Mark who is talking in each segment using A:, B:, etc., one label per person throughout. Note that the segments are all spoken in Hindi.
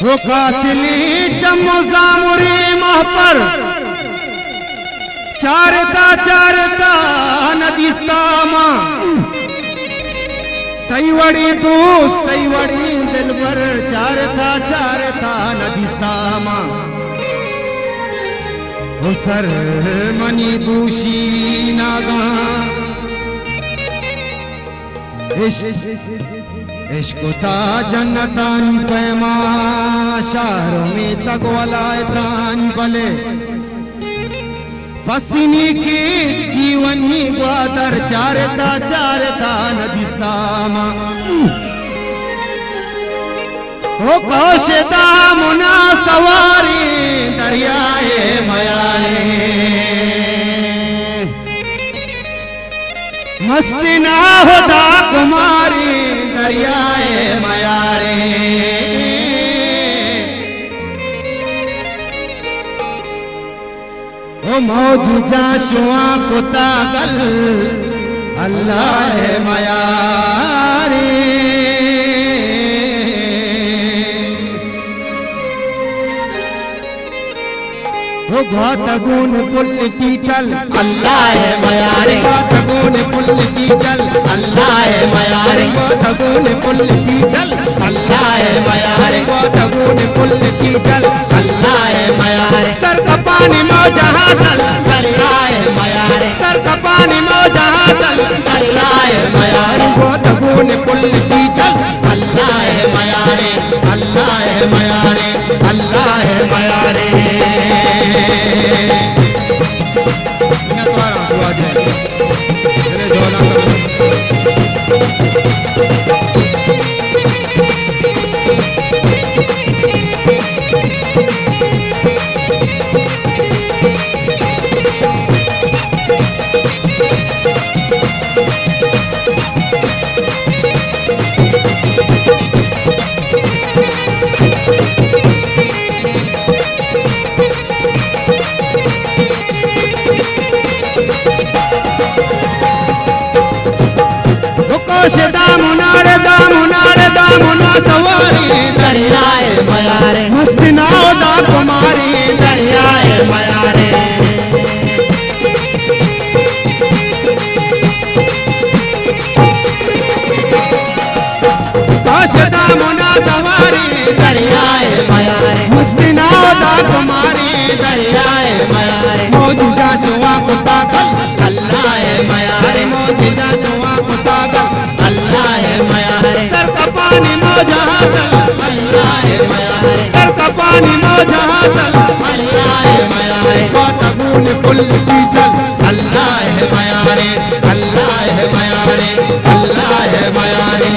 A: वो कातिली चमो जामुरी माह पर चारता चारता नदीस्तामा तैवड़ी दोस्त तैवड़ी दिलबर चारता चारता नदीस्तामा वो सर मनी दूषी नागा इश्कुता जन्नतान पैमा शहरों में तगवलायतान बले पसीनी की जीवन ही ग्वादर चारता चारता नदिस्तामा ओ कौशता मुना सवारी दरियाए मयाए मस्ती ना होता कुमारी दरियाए मयारे ओ मौजूदा शुआ को तागल अल्लाह मयारे ओ घातगुन पुल टीटल
B: अल्लाह मयारे
A: घातगुन पुल टीटल
B: अल्लाह मयारे
A: घातगुन पुल टीटल
B: अल्लाह मयारे
A: घातगुन पुल टीटल
B: अल्लाह मयारे
A: सर का पानी मौजा हाथल
B: अल्लाह मयारे
A: सर का पानी मौजा हाथल
B: अल्लाह मयारे
A: घातगुन पुल टीटल
B: अल्लाह मयारे
A: अल्लाह मयारे
B: अल्लाह मयारे
A: मैं तुम्हारा स्वाद है तेरे जोला दामुना सवारी
B: दरियाए मयारे
A: मस्ती नाव दा कुमारी
B: दरियाए मयारे
A: दामुना सवारी
B: दरियाए मयारे
A: मस्ती नाव दा कुमारी
B: दरियाए मयारे
A: मौजूदा शुआ को ताकल
B: अल्लाह मयारे
A: मौजूदा शुआ को ताकल
B: अल्लाह मयारे
A: सर का पानी मौजा हाथल
B: अल्लाह मयारे
A: सर का पानी मौजा हाथल
B: अल्लाह मयारे
A: घातगुन पुल टीटल
B: अल्लाह मयारे अल्लाह मयारे अल्लाह मयारे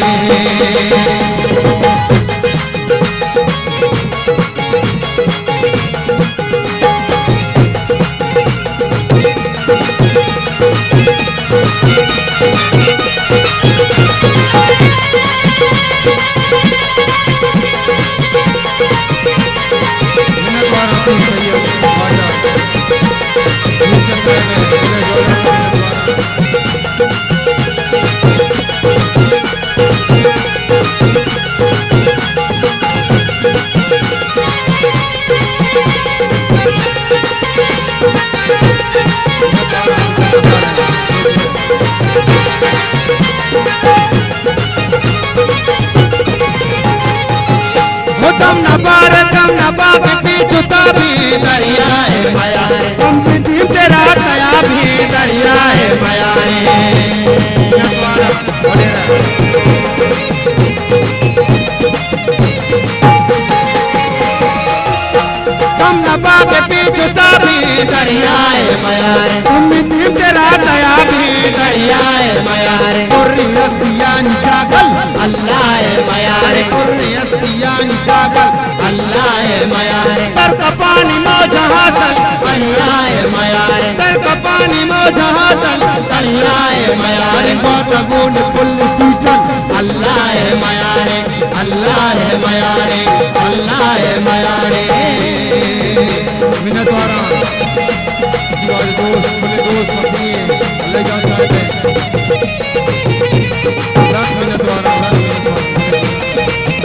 A: कम न बार कम न बाग पीछू भी
B: दरियाए मयारे
A: तुम भी तेरा दया भी
B: दरियाए मयारे
A: कम न बाग पीछू भी
B: दरियाए मयारे
A: तुम भी तेरा दया भी
B: दरियाए मयारे
A: कुर्री हस्तियान जागल
B: अल्लाह मयारे
A: कुर्री हस्तियान जागल
B: अल्लाह मयारे
A: सर का पानी मौजा हाथल
B: अल्लाह मयारे
A: सर का पानी मौजा हाथल
B: अल्लाह मयारे
A: घातगुन पुल टीटल
B: अल्लाह मयारे अल्लाह मयारे अल्लाह मयारे
A: मिन्नत वारा दोस्त बोले दोस्त अपनी अल्लाह जानता है लाख मिन्नत वारा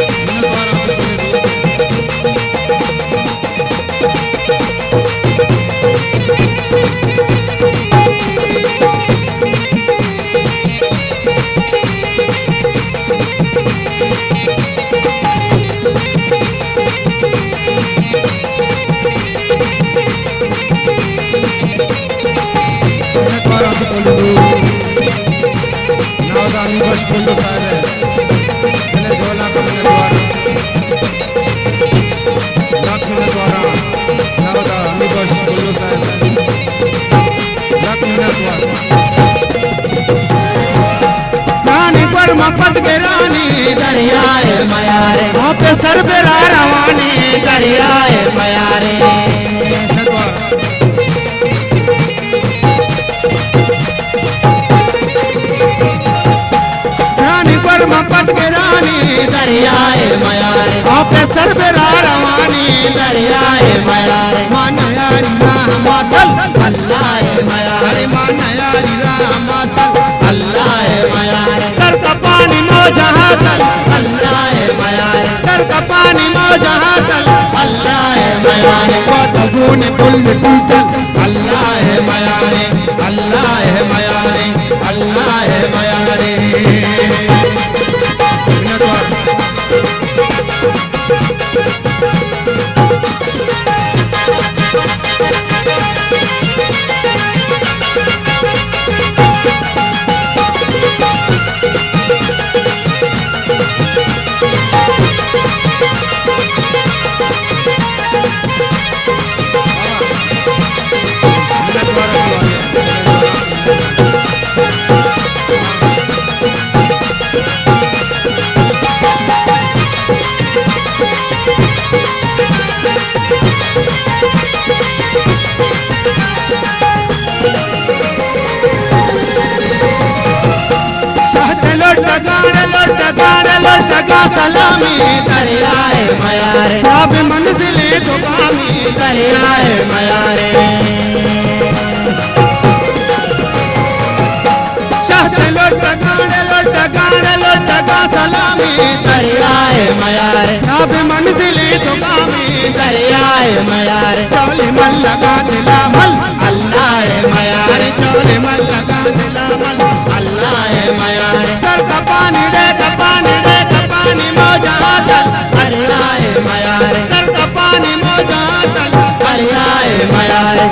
A: मिन्नत वारा बोले दोस्त बोलो साहब मैंने झोला का मैंने द्वारा लाख मैंने द्वारा नावदा निकोश बोलो साहब लाख मैंने द्वारा रानी पर मपत के रानी
B: दरियाए मयारे
A: वहाँ पे सर पे रवानी
B: दरियाए मयारे
A: मैंने द्वारा रानी पर मपत के रानी
B: दरियाए मयारे
A: वहाँ पे सर पे रवानी
B: दरियाए मयारे
A: मान यारी मातल
B: अल्लाह मयारे
A: मान यारी मातल
B: अल्लाह मयारे
A: सर का पानी मौजा हातल
B: अल्लाह मयारे
A: सर का पानी मौजा हातल
B: अल्लाह मयारे
A: बून पुल टूटल
B: अल्लाह मयारे अल्लाह मयारे अल्लाह मयारे
A: लगा सलामी
B: दरियाए मयारे
A: अब मंजिले दुकामी
B: दरियाए मयारे
A: शहद लगा सलामी
B: दरियाए मयारे
A: अब मंजिले दुकामी
B: दरियाए मयारे
A: चोली मल लगा दिला मल
B: अल्लाह मयारे
A: चोली मल लगा दिला मल
B: अल्लाह मयारे
A: सर का पानी रे का पानी मौजा हातल
B: दरियाए मयारे
A: सर का पानी मौजा हातल
B: दरियाए मयारे